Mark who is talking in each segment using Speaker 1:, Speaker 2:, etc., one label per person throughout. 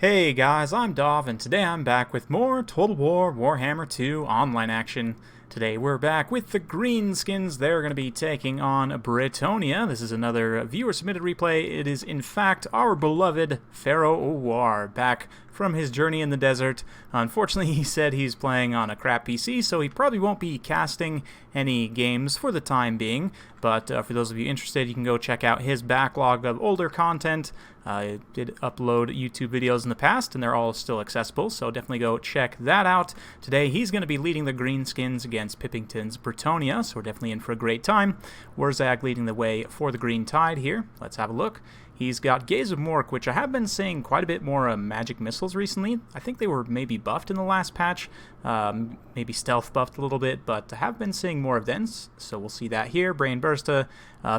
Speaker 1: Hey guys, I'm Dov, and today I'm back with more Total War Warhammer 2 online action. Today we're back with the Greenskins. They're going to be taking on Bretonnia. This is another viewer-submitted replay. It is, in fact, our beloved Pharaoh War, back from his journey in the desert. Unfortunately, he said he's playing on a crap PC, so he probably won't be casting any games for the time being. But for those of you interested, you can go check out his backlog of older content. I did upload YouTube videos in the past, and they're all still accessible, so definitely go check that out. Today, he's going to be leading the Greenskins against Pippington's Bretonnia, so we're definitely in for a great time. Warzag leading the way for the Green Tide here. Let's have a look. He's got Gaze of Mork, which I have been seeing quite a bit more magic missiles recently. I think they were maybe buffed in the last patch, maybe stealth buffed a little bit, but I have been seeing more of them, so we'll see that here. Brain Bursta,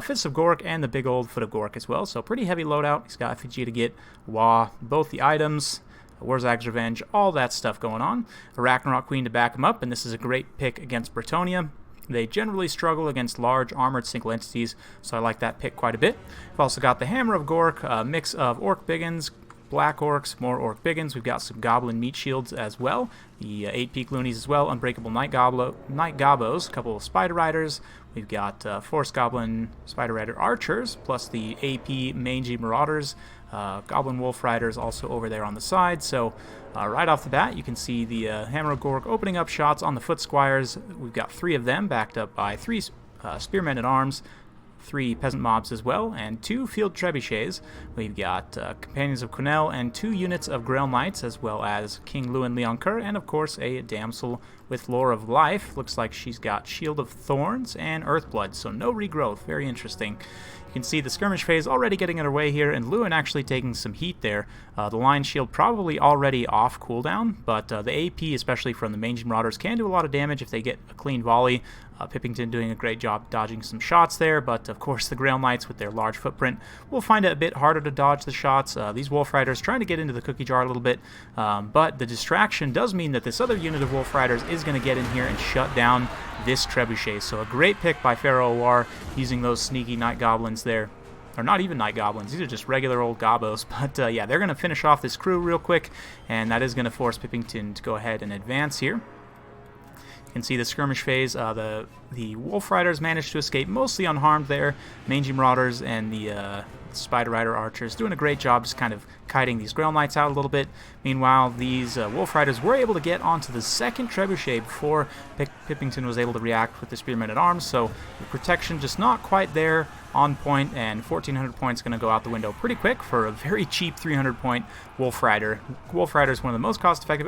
Speaker 1: Fists of Gork, and the big old Foot of Gork as well, so pretty heavy loadout. He's got effigy to get, Wah, both the items, Warzag's Revenge, all that stuff going on. A Ragnarok Queen to back him up, and this is a great pick against Bretonnia. They generally struggle against large armored single entities, so I like that pick quite a bit. We've also got the Hammer of Gork, a mix of Orc Biggins, Black Orcs, more Orc Biggins. We've got some Goblin Meat Shields as well, the 8-peak Loonies as well, Unbreakable Night Gobbos, a couple of Spider Riders. We've got Force Goblin Spider Rider Archers, plus the AP Mangy Marauders. Goblin Wolf Riders also over there on the side. So right off the bat, you can see the Hammer of Gork opening up shots on the Foot Squires. We've got 3 of them backed up by 3 Spearmen at Arms, 3 Peasant Mobs as well, and 2 Field Trebuchets. We've got Companions of Quenelle and 2 units of Grail Knights, as well as King Luin Leoncoeur, and of course a Damsel with Lore of Life. Looks like she's got Shield of Thorns and Earthblood, so no regrowth. Very interesting. You can see the skirmish phase already getting underway here, and Luin actually taking some heat there. The Lion Shield probably already off cooldown, but the AP, especially from the Mangy Marauders, can do a lot of damage if they get a clean volley. Pippington doing a great job dodging some shots there, but of course the Grail Knights with their large footprint will find it a bit harder to dodge the shots. These Wolf Riders trying to get into the cookie jar a little bit, but the distraction does mean that this other unit of Wolf Riders is going to get in here and shut down this Trebuchet. So a great pick by Pharaoh War using those sneaky Night Goblins there. Or not even Night Goblins, these are just regular old Gobbos. But yeah, they're going to finish off this crew real quick, and that is going to force Pippington to go ahead and advance here. You can see the skirmish phase. The Wolf Riders managed to escape mostly unharmed there. Mangy Marauders and the Spider Rider Archers doing a great job just kind of kiting these Grail Knights out a little bit. Meanwhile, these Wolf Riders were able to get onto the second Trebuchet before Pippington was able to react with the Spearmen at Arms, so the protection just not quite there on point, and 1,400 points going to go out the window pretty quick for a very cheap 300-point Wolf Rider. Wolf Rider is one of the most cost-effective.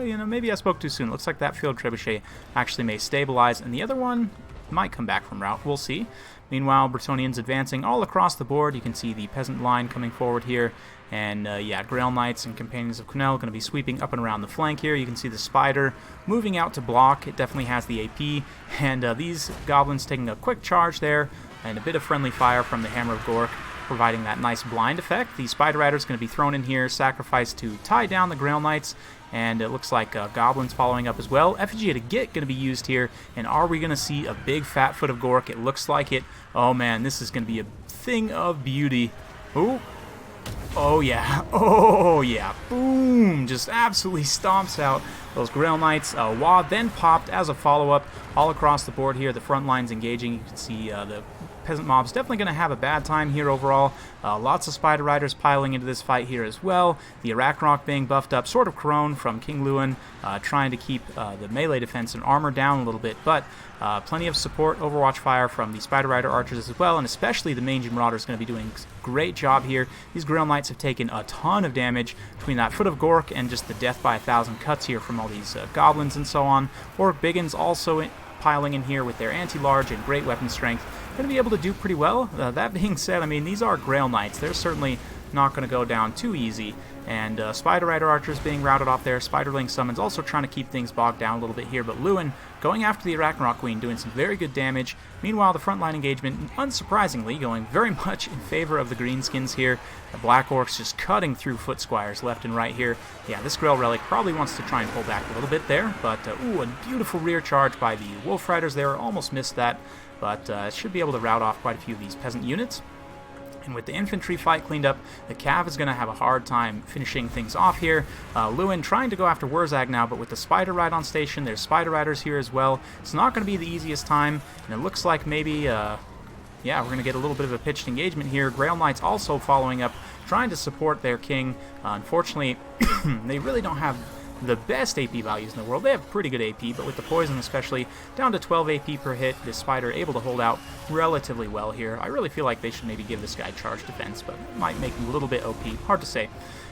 Speaker 1: You know, maybe I spoke too soon. Looks like that Field Trebuchet actually may stabilize, and the other one might come back from route. We'll see. Meanwhile, Bretonnians advancing all across the board. You can see the peasant line coming forward here. And yeah, Grail Knights and Companions of Quenelle going to be sweeping up and around the flank here. You can see the Spider moving out to block. It definitely has the AP. And these Goblins taking a quick charge there. And a bit of friendly fire from the Hammer of Gork, providing that nice blind effect. The Spider Rider is going to be thrown in here, sacrificed to tie down the Grail Knights. And it looks like Goblins following up as well. Effigy to get going to be used here. And are we going to see a big fat Foot of Gork? It looks like it. Oh man, this is going to be a thing of beauty. Ooh. Oh yeah. Oh yeah. Boom. Just absolutely stomps out those Grail Knights. Wah then popped as a follow-up all across the board here. The front lines engaging. You can see the Peasant Mob's definitely going to have a bad time here overall. Lots of Spider Riders piling into this fight here as well. The Ragnarok being buffed up, sort of Crone from King Luin, trying to keep the melee defense and armor down a little bit, but plenty of support, Overwatch fire from the Spider Rider Archers as well, and especially the Mangy Marauders going to be doing a great job here. These Grail Knights have taken a ton of damage between that Foot of Gork and just the death by 1,000 cuts here from all these Goblins and so on. Orc Biggins also piling in here with their anti-large and great weapon strength. Going to be able to do pretty well. That being said, I mean, these are Grail Knights. They're certainly not going to go down too easy. And Spider Rider Archers being routed off there. Spiderling Summons also trying to keep things bogged down a little bit here. But Luin going after the Ragnarok Queen, doing some very good damage. Meanwhile, the frontline engagement, unsurprisingly, going very much in favor of the Greenskins here. The Black Orcs just cutting through Foot Squires left and right here. Yeah, this Grail Relic probably wants to try and pull back a little bit there. But, ooh, a beautiful rear charge by the Wolf Riders there. Almost missed that. But should be able to rout off quite a few of these peasant units. And with the infantry fight cleaned up, the Cav is going to have a hard time finishing things off here. Lewin trying to go after Wurzag now, but with the Spider Ride on station, there's Spider Riders here as well. It's not going to be the easiest time, and it looks like maybe, yeah, we're going to get a little bit of a pitched engagement here. Grail Knights also following up, trying to support their king. Unfortunately, they really don't have the best AP values in the world. They have pretty good AP, but with the poison especially, down to 12 AP per hit, this Spider able to hold out relatively well here. I really feel like they should maybe give this guy charge defense, but it might make him a little bit OP. Hard to say.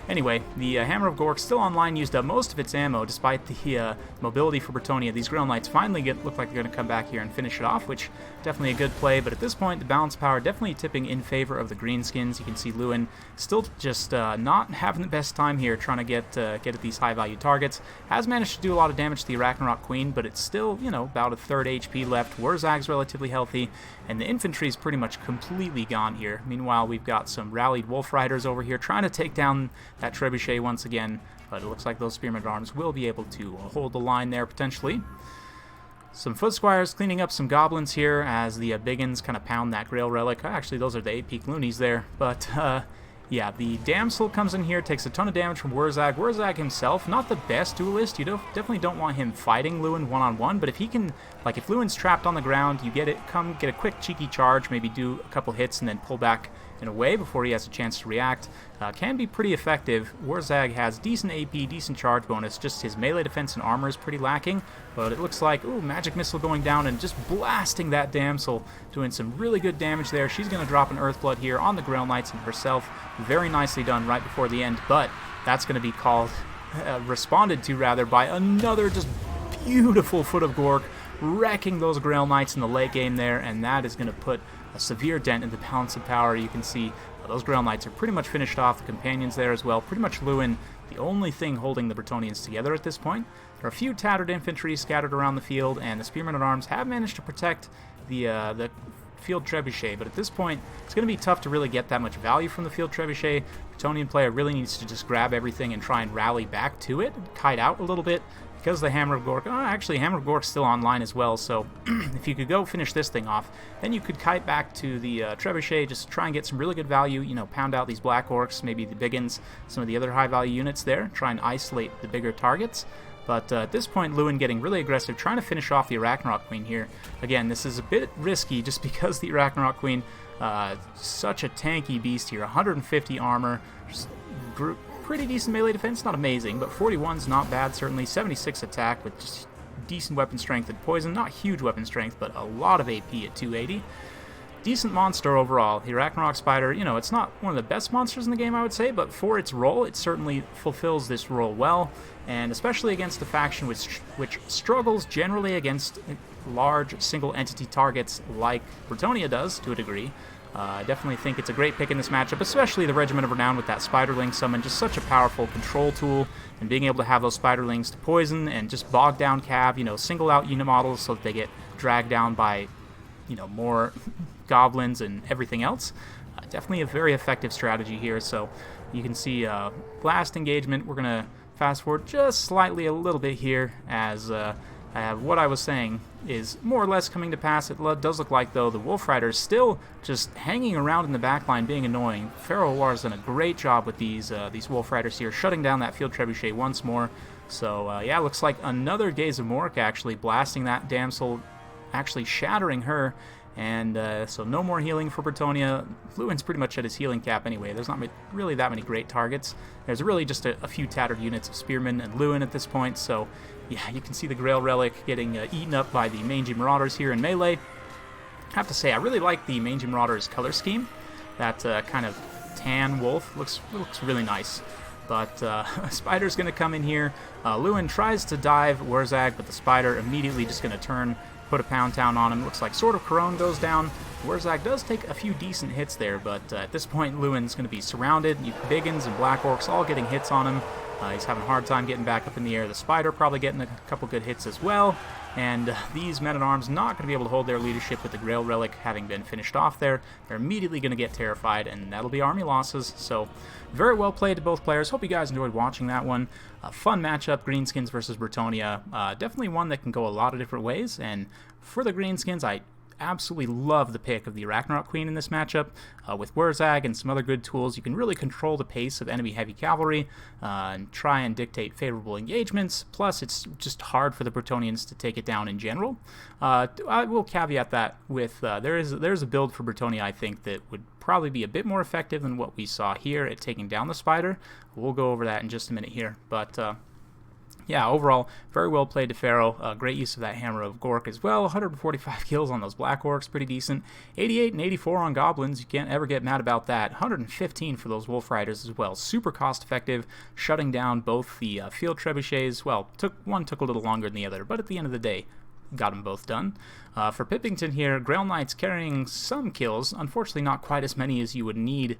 Speaker 1: Anyway, the Hammer of Gork still online, used up most of its ammo despite the mobility for Bretonnia. These Grail Knights finally look like they're going to come back here and finish it off, which definitely a good play, but at this point the balance power definitely tipping in favor of the Greenskins. You can see Lewin still just not having the best time here trying to get at these high value targets. Has managed to do a lot of damage to the Arachnarok Queen, but it's still, you know, about a third HP left. Wurzag's relatively healthy, and the infantry is pretty much completely gone here. Meanwhile, we've got some rallied Wolf Riders over here trying to take down that Trebuchet once again, but it looks like those Spearmen at Arms will be able to hold the line there potentially. Some Foot Squires cleaning up some Goblins here as the Biggins kind of pound that Grail Relic. Actually, those are the 8-peak loonies there, but yeah, the Damsel comes in here, takes a ton of damage from Wurzag. Wurzag himself, not the best duelist. You definitely don't want him fighting Lewin one-on-one, but if he can, like if Lewin's trapped on the ground, you get a quick cheeky charge, maybe do a couple hits and then pull back and away before he has a chance to react. Can be pretty effective. Wurzag has decent AP, decent charge bonus, just his melee defense and armor is pretty lacking, but it looks like, ooh, magic missile going down and just blasting that Damsel, doing some really good damage there. She's going to drop an Earthblood here on the Grail Knights and herself. Very nicely done right before the end, but that's going to be called, responded to rather, by another just beautiful Foot of Gork, wrecking those Grail Knights in the late game there, and that is going to put a severe dent in the balance of power. You can see those Grail Knights are pretty much finished off, the companions there as well. Pretty much Lewin, the only thing holding the Bretonnians together at this point. There are a few tattered infantry scattered around the field, and the Spearmen at Arms have managed to protect the Field Trebuchet, but at this point it's going to be tough to really get that much value from the Field Trebuchet. Bretonnian player really needs to just grab everything and try and rally back to it, kite out a little bit, because the Hammer of Gork, actually Hammer of Gork's still online as well, so if you could go finish this thing off, then you could kite back to the Trebuchet, just try and get some really good value, you know, pound out these Black Orcs, maybe the Biggins, some of the other high value units there, try and isolate the bigger targets. But at this point, Lewin getting really aggressive, trying to finish off the Arachnarok Queen here. Again, this is a bit risky just because the Arachnarok Queen, such a tanky beast here, 150 armor, just pretty decent melee defense, not amazing, but 41's not bad certainly, 76 attack with just decent weapon strength and poison, not huge weapon strength, but a lot of AP at 280. Decent monster overall. The Arachnarok Spider, you know, it's not one of the best monsters in the game, I would say, but for its role, it certainly fulfills this role well, and especially against the faction which struggles generally against large single entity targets like Bretonnia does to a degree. I definitely think it's a great pick in this matchup, especially the Regiment of Renown with that Spiderling summon, just such a powerful control tool, and being able to have those Spiderlings to poison and just bog down Cav, you know, single out unit models so that they get dragged down by, you know, more goblins and everything else. Definitely a very effective strategy here, so you can see last engagement. We're going to fast forward just slightly a little bit here as what I was saying is more or less coming to pass. It does look like, though, the Wolf Riders still just hanging around in the backline being annoying. Pharaoh War's done a great job with these Wolf Riders here, shutting down that Field Trebuchet once more. So, yeah, looks like another Gaze of Mork actually blasting that Damsel, actually shattering her. And so no more healing for Bretonnia. Lewin's pretty much at his healing cap anyway. There's not really that many great targets. There's really just a few tattered units of Spearmen and Lewin at this point. So yeah, you can see the Grail Relic getting eaten up by the Mangy Marauders here in melee. I have to say, I really like the Mangy Marauders color scheme. That kind of tan wolf looks really nice. But Spider's going to come in here. Lewin tries to dive Wurzag, but the Spider immediately just going to turn, put a pound town on him. Looks like Sword of Corone goes down. Wurzag does take a few decent hits there, but at this point Lewin's going to be surrounded. Biggins and Black Orcs all getting hits on him. He's having a hard time getting back up in the air. The Spider probably getting a couple good hits as well. And these men-at-arms not going to be able to hold their leadership with the Grail Relic having been finished off there. They're immediately going to get terrified, and that'll be army losses. So very well played to both players. Hope you guys enjoyed watching that one. A fun matchup, Greenskins versus Bretonnia. Definitely one that can go a lot of different ways. And for the Greenskins, I absolutely love the pick of the Arachnarok Queen in this matchup. With Wurzag and some other good tools, you can really control the pace of enemy heavy cavalry and try and dictate favorable engagements. Plus, it's just hard for the Bretonians to take it down in general. I will caveat that with there's a build for Bretonnia I think that would probably be a bit more effective than what we saw here at taking down the spider. We'll go over that in just a minute here, but yeah, overall, very well played to Pharaoh. Great use of that Hammer of Gork as well. 145 kills on those Black Orcs, pretty decent. 88 and 84 on Goblins, you can't ever get mad about that. 115 for those Wolf Riders as well. Super cost effective, shutting down both the Field Trebuchets. Well, one took a little longer than the other, but at the end of the day, got them both done. For Pippington here, Grail Knights carrying some kills, unfortunately not quite as many as you would need.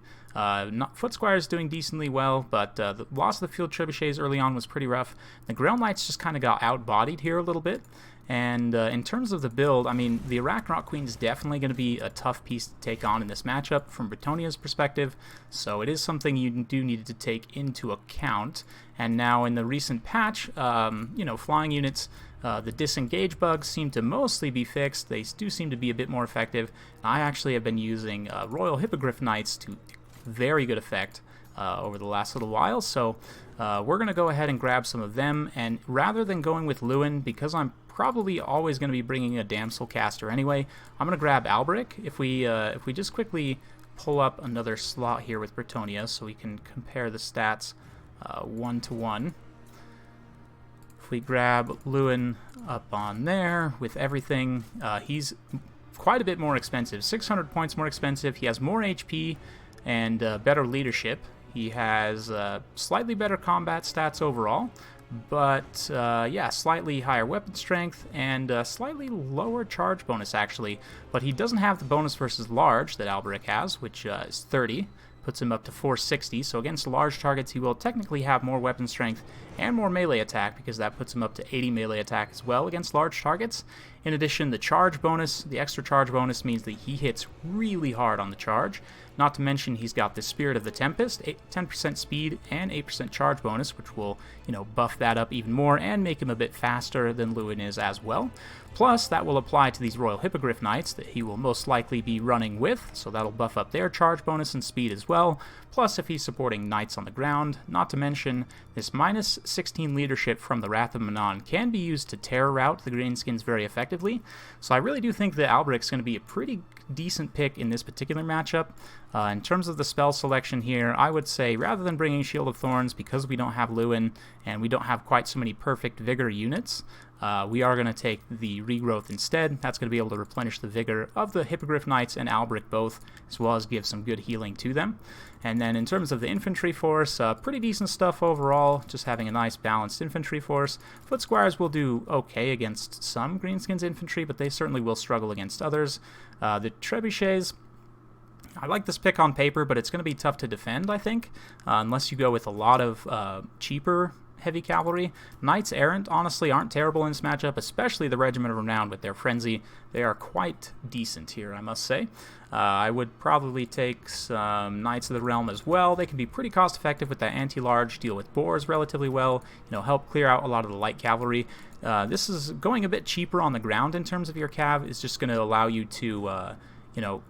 Speaker 1: Foot Squires doing decently well, but the loss of the Field Trebuchets early on was pretty rough. The Grail Knights just kind of got outbodied here a little bit. And in terms of the build, I mean, the Arachnarok Queen is definitely going to be a tough piece to take on in this matchup from Bretonnia's perspective, so it is something you do need to take into account. And now in the recent patch, you know, flying units, the disengage bugs seem to mostly be fixed. They do seem to be a bit more effective. I actually have been using Royal Hippogriff Knights to very good effect over the last little while, so we're going to go ahead and grab some of them, and rather than going with Lewin, because I'm probably always going to be bringing a Damsel Caster anyway, I'm going to grab Albric. If we just quickly pull up another slot here with Bretonnia so we can compare the stats 1-to-1. If we grab Lewin up on there with everything, he's quite a bit more expensive, 600 points more expensive. He has more HP and better leadership. He has slightly better combat stats overall, but yeah, slightly higher weapon strength and slightly lower charge bonus actually. But he doesn't have the bonus versus large that Albric has, which is 30. Puts him up to 460, so against large targets he will technically have more weapon strength and more melee attack, because that puts him up to 80 melee attack as well against large targets. In addition, the charge bonus, the extra charge bonus, means that he hits really hard on the charge. Not to mention he's got the Spirit of the Tempest, 10% speed and 8% charge bonus, which will, you know, buff that up even more and make him a bit faster than Lewin is as well. Plus, that will apply to these Royal Hippogriff Knights that he will most likely be running with, so that'll buff up their charge bonus and speed as well. Plus, if he's supporting Knights on the ground, not to mention this minus 16 leadership from the Wrath of Manon can be used to terror route the Greenskins very effectively. So I really do think that Albric's going to be a pretty decent pick in this particular matchup. In terms of the spell selection here, I would say rather than bringing Shield of Thorns, because we don't have Lewin and we don't have quite so many perfect Vigor units, we are going to take the Regrowth instead. That's going to be able to replenish the Vigor of the Hippogriff Knights and Albric both, as well as give some good healing to them. And then in terms of the infantry force, pretty decent stuff overall, just having a nice balanced infantry force. Foot Squires will do okay against some Greenskins infantry, but they certainly will struggle against others. The Trebuchets, I like this pick on paper, but it's going to be tough to defend, I think, unless you go with a lot of cheaper heavy cavalry. Knights Errant, honestly, aren't terrible in this matchup, especially the Regiment of Renown with their Frenzy. They are quite decent here, I must say. I would probably take some Knights of the Realm as well. They can be pretty cost-effective with that anti-large, deal with boars relatively well, you know, help clear out a lot of the light cavalry. This is going a bit cheaper on the ground in terms of your cav. It's just going to allow you to, you know,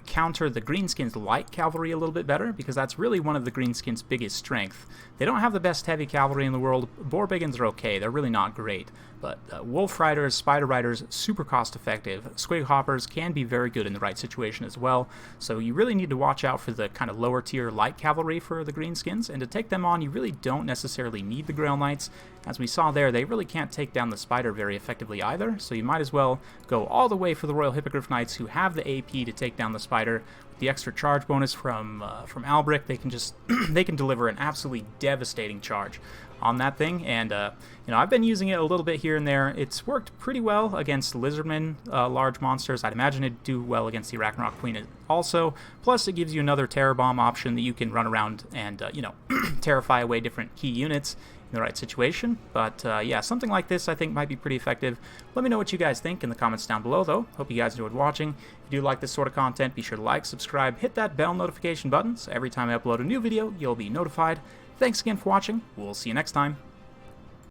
Speaker 1: counter the Greenskins' light cavalry a little bit better, because that's really one of the Greenskins' biggest strength. They don't have the best heavy cavalry in the world. Boar-Biggins are okay, they're really not great, but Wolf Riders, Spider Riders, super cost effective. Squig Hoppers can be very good in the right situation as well, so you really need to watch out for the kind of lower tier light cavalry for the Greenskins, and to take them on you really don't necessarily need the Grail Knights. As we saw there, they really can't take down the Spider very effectively either, so you might as well go all the way for the Royal Hippogriff Knights, who have the AP to take down the Spider. With the extra charge bonus from Albric, they can just they can deliver an absolutely devastating charge on that thing. And you know, I've been using it a little bit here and there. It's worked pretty well against Lizardmen, large monsters. I'd imagine it'd do well against the Arachnarok Queen also. Plus, it gives you another Terror Bomb option that you can run around and you know, terrify away different key units in the right situation. But yeah, something like this I think might be pretty effective. Let me know what you guys think in the comments down below, though. Hope you guys enjoyed watching. If you do like this sort of content, be sure to like, subscribe, hit that bell notification button, so every time I upload a new video, you'll be notified. Thanks again for watching. We'll see you next time.